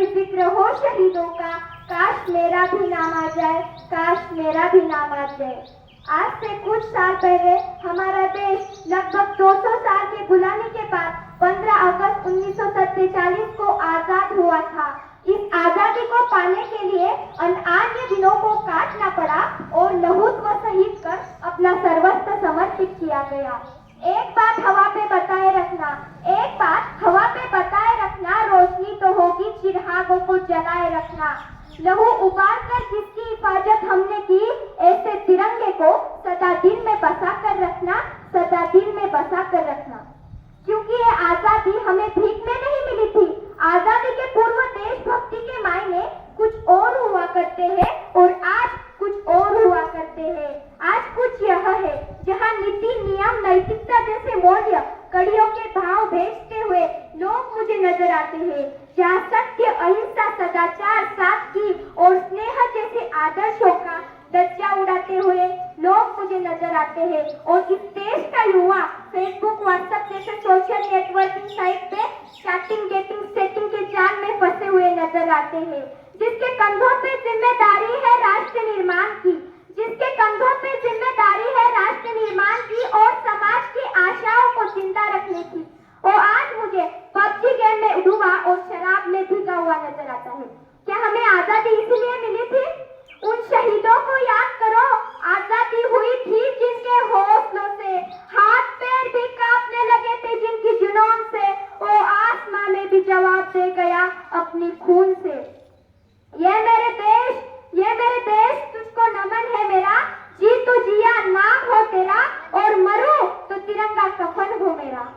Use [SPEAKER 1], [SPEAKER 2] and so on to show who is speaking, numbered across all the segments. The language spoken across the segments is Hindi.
[SPEAKER 1] जिक्र हो शहीदों का, काश मेरा भी नाम आ जाए, काश मेरा भी नाम आ जाए। आज से कुछ साल पहले हमारा देश लगभग 200 साल की गुलामी के बाद 15 अगस्त 1947 को आजाद हुआ था। इस आजादी को पाने के लिए अन्य दिनों को काटना पड़ा और लहूत्व शहीद कर अपना सर्वस्व समर्पित किया गया। एक बात हवा पे बताए रखना, एक बात हवा पे बताए रखना, रोशनी तो होगी चिरागों को जलाए रखना। लहू उबाल कर जिसकी हिफाजत हमने की, ऐसे तिरंगे को सदा दिल में बसा कर रखना, सदा दिल में बसा कर रखना। क्योंकि ये आजादी हमें भीख में नहीं मिली थी। आजादी के पूर्व देशभक्ति के मायने कुछ और हुआ करते हैं और आज कुछ और हुआ करते हैं। आज कुछ यह है जहाँ नीति, नियम, नैतिकता जैसे मूल्य कड़ियों के भाव भेजते हुए लोग मुझे नजर आते हैं। जहाँ सत्य, अहिंसा, सदाचार, सादगी और स्नेह जैसे आदर्शों का धज्जा उड़ाते हुए लोग मुझे नजर आते हैं। और इस देश का युवा फेसबुक, व्हाट्सएप जैसे सोशल नेटवर्किंग साइट पे चैटिंग, डेटिंग, सेटिंग के जाल में फंसे हुए नजर आते हैं। जिसके कंधों पे जिम्मेदारी है राष्ट्र निर्माण की, जिसके कंधों पे जिम्मेदारी है राष्ट्र निर्माण की और समाज की आशाओं को जिंदा रखने की, और आज मुझे पबजी गेम में डूबा और शराब में भीगा हुआ नजर आता है। क्या हमें आजादी इसलिए मिली थी? उन शहीदों को याद करो, आजादी हुई थी जिनके हौसलों से, हाथ पैर भी कांपने लगे थे जिनकी जुनून से, वो आसमां में भी जवाब दे गया अपनी खून से। ये मेरे देश तुझको नमन है मेरा, जी तो जिया नाम हो तेरा, और मरूं तो तिरंगा कफन हो मेरा।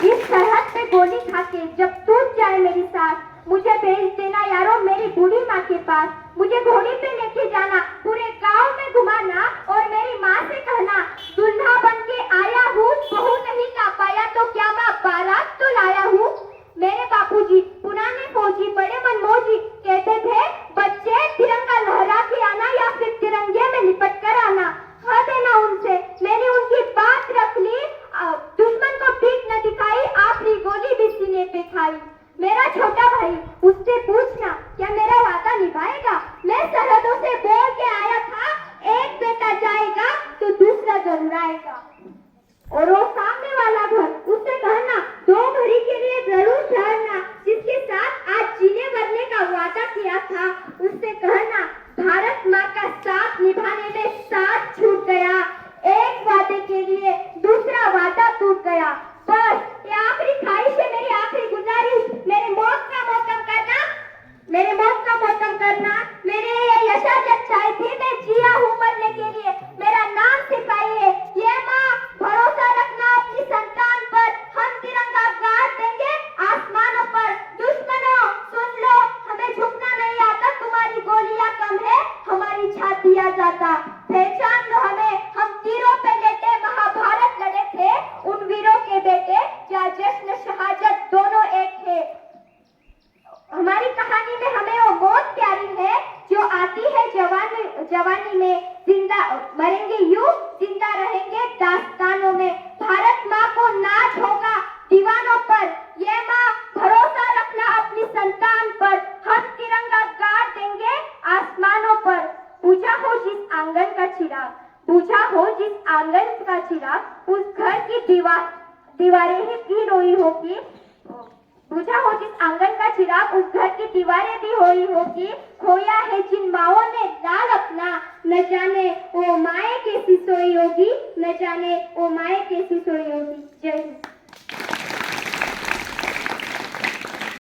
[SPEAKER 1] इस सरहद पे गोली खाके जब टूट जाए मेरी सांस, मुझे भेज देना यारो मेरी बूढ़ी माँ के पास। मुझे घोड़ी पे लेके जाना, पूरे गांव में घुमाना और मेरी माँ से कहना, दुल्हा बन के आया हूँ, बहू नहीं ला पाया तो क्या माँ बारात तो लाया हूँ। मेरे बापूजी पुराने फौजी, बड़े मनमोजी कहते थे, बच्चे तिरंगा लहरा के आना या फिर तिरंगे में लिपट कर आना। कह देना उनसे, मैंने उनकी बात रख ली, दुश्मन को पीठ न दिखाई, आखिरी गोली भी सीने पे खाई। मेरा छोटा भाई, उससे पूछना क्या मेरा वादा निभाएगा? मैं सरहदों से बोल के आया था, एक बेटा जाएगा तो दूसरा जरूर आएगा। और वो सामने वाला घर, उससे कहना 2 घड़ी के लिए जरूर ठहरना, जिसके साथ आज जीने मरने का वादा किया था, उससे कहना भारत माँ का साथ निभाने में साथ छूट गया, एक वादे के लिए दूसरा वादा टूट गया। बस ये आखिरी ख्वाहिश है मेरी, आखिरी गुजारिश, मेरे मौत का मोहतम करना, मेरे मौत का मोहतम करना। मेरे ये यशा चाहे थी, मैं जिया हूँ मरने के लिए, मेरा नाम सिखाइए। ये माँ भरोसा रखना अपनी संतान पर, हम तिरंगा गाड़ देंगे आसमानों पर। दुश्मनों सुन लो, हमें झुकना नहीं आता, तुम्हारी गोलियां कम है, हमारी छातियां ज्यादा। पहचान लो हमें, हम तीरों पे लेटे महाभारत लड़े थे, उन वीरों के बेटे या जश्न शहादत दोनों एक है। हमारी कहानी में हमें वो मौत प्यारी है जो आती है जवानी में, जिंदा मरेंगे यूं, जिंदा रहेंगे दास्तानों में। भारत माँ को नाच होगा दीवानों पर, ये माँ भरोसा रखना अपनी संतान पर, हम तिरंगा गाड़ देंगे आसमानों पर। बुझा हो जिस आंगन का चिराग, बुझा हो जिस आंगन का चिराग, उस घर की दीवारें ही पी रोई होगी। बुझा हो जिस आंगन का चिराग, उस घर की दीवारें भी रोई होगी। खोया है जिन माओं ने लाल अपना, न जाने वो माए कैसी सोई होगी, न जाने वो माए कैसी सोई होगी।